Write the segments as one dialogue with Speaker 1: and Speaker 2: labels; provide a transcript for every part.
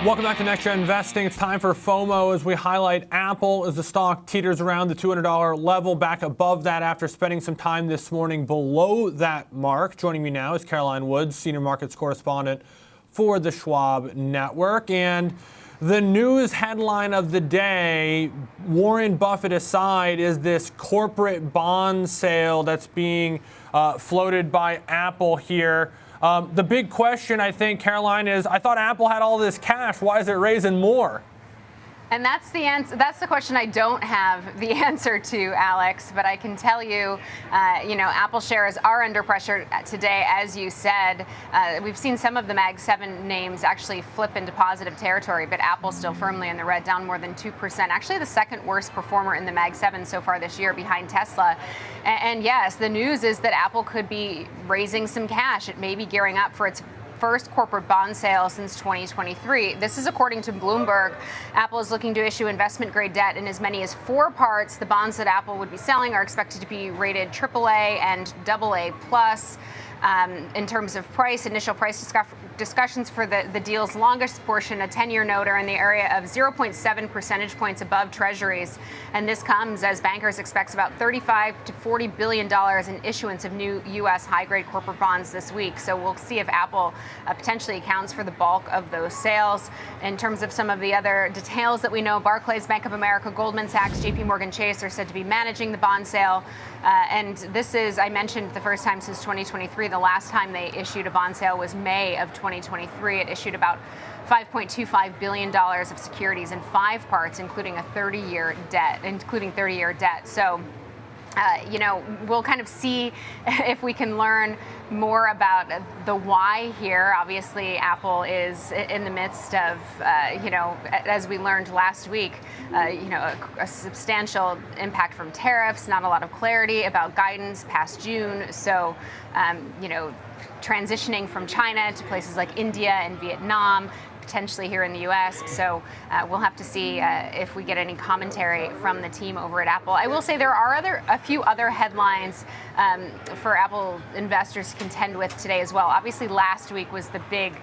Speaker 1: Welcome back to Next Gen Investing. It's time for FOMO as we highlight Apple as the stock teeters around the $200 level, back above that after spending some time this morning below that mark. Joining me now is Caroline Woods, Senior Markets Correspondent for the Schwab Network. And the news headline of the day, Warren Buffett aside, is this corporate bond sale that's being floated by Apple here. The big question, I think, Caroline, is I thought Apple had all this cash. Why is it raising more?
Speaker 2: And that's the answer. That's the question I don't have the answer to, Alex. But I can tell you, Apple shares are under pressure today, as you said. We've seen some of the Mag 7 names actually flip into positive territory, but Apple's still firmly in the red, down more than 2%. Actually, the second worst performer in the Mag 7 so far this year, behind Tesla. And yes, the news is that Apple could be raising some cash. It may be gearing up for its first corporate bond sale since 2023. This is according to Bloomberg. Apple is looking to issue investment-grade debt in as many as 4 parts. The bonds that Apple would be selling are expected to be rated AAA and AA+. In terms of price, initial price discussions for the deal's longest portion, a 10-year note, are in the area of 0.7 percentage points above Treasuries. And this comes as bankers expect about $35 to $40 billion in issuance of new U.S. high-grade corporate bonds this week. So we'll see if Apple potentially accounts for the bulk of those sales. In terms of some of the other details that we know, Barclays, Bank of America, Goldman Sachs, JP Morgan Chase are said to be managing the bond sale. And this is, I mentioned, the first time since 2023. The last time they issued a bond sale was May of 2023. It issued about $5.25 billion of securities in 5 parts, including 30-year debt. So, we'll kind of see if we can learn more about the why here. Obviously, Apple is in the midst of, as we learned last week, a substantial impact from tariffs, not a lot of clarity about guidance past June. So, transitioning from China to places like India and Vietnam, potentially here in the U.S. So we'll have to see if we get any commentary from the team over at Apple. I will say there are a few other headlines for Apple investors to contend with today as well. Obviously, last week was the big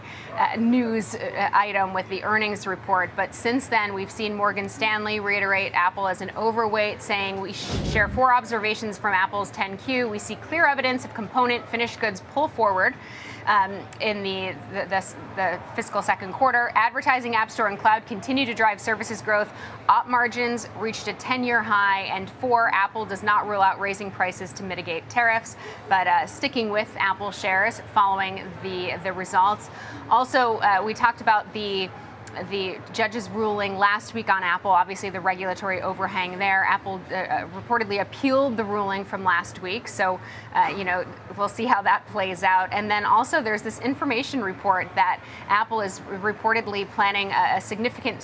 Speaker 2: news item with the earnings report. But since then, we've seen Morgan Stanley reiterate Apple as an overweight, saying we share 4 observations from Apple's 10Q. We see clear evidence of component finished goods pull forward in the fiscal second quarter. Advertising, App Store, and Cloud continue to drive services growth. Op margins reached a 10-year high. And 4, Apple does not rule out raising prices to mitigate tariffs, but sticking with Apple shares following the results. Also, we talked about the judge's ruling last week on Apple. Obviously, the regulatory overhang there. Apple reportedly appealed the ruling from last week. So, we'll see how that plays out. And then also there's this information report that Apple is reportedly planning a significant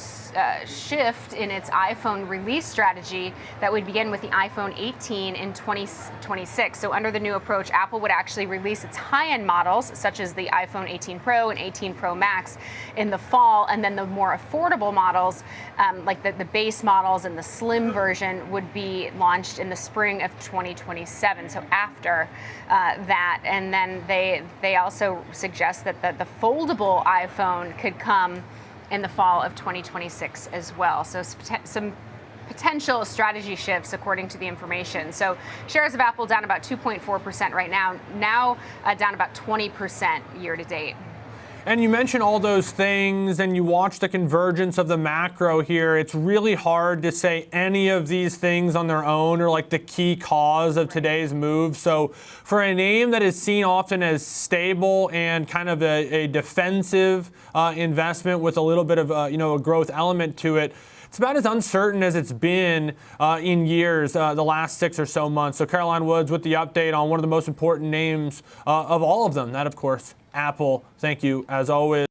Speaker 2: shift in its iPhone release strategy that would begin with the iPhone 18 in 2026. So under the new approach, Apple would actually release its high-end models, such as the iPhone 18 Pro and 18 Pro Max, in the fall, and then the more affordable models, like the base models and the slim version, would be launched in the spring of 2027. So after that, and then they also suggest that the foldable iPhone could come in the fall of 2026 as well. So some potential strategy shifts, according to the information. So shares of Apple down about 2.4% right now down about 20% year to date.
Speaker 1: And you mentioned all those things, and you watch the convergence of the macro here. It's really hard to say any of these things on their own are like the key cause of today's move. So for a name that is seen often as stable and kind of a defensive investment with a little bit of a growth element to it, it's about as uncertain as it's been in years, the last 6 or so months. So Caroline Woods with the update on one of the most important names of all of them, that, of course, Apple. Thank you, as always.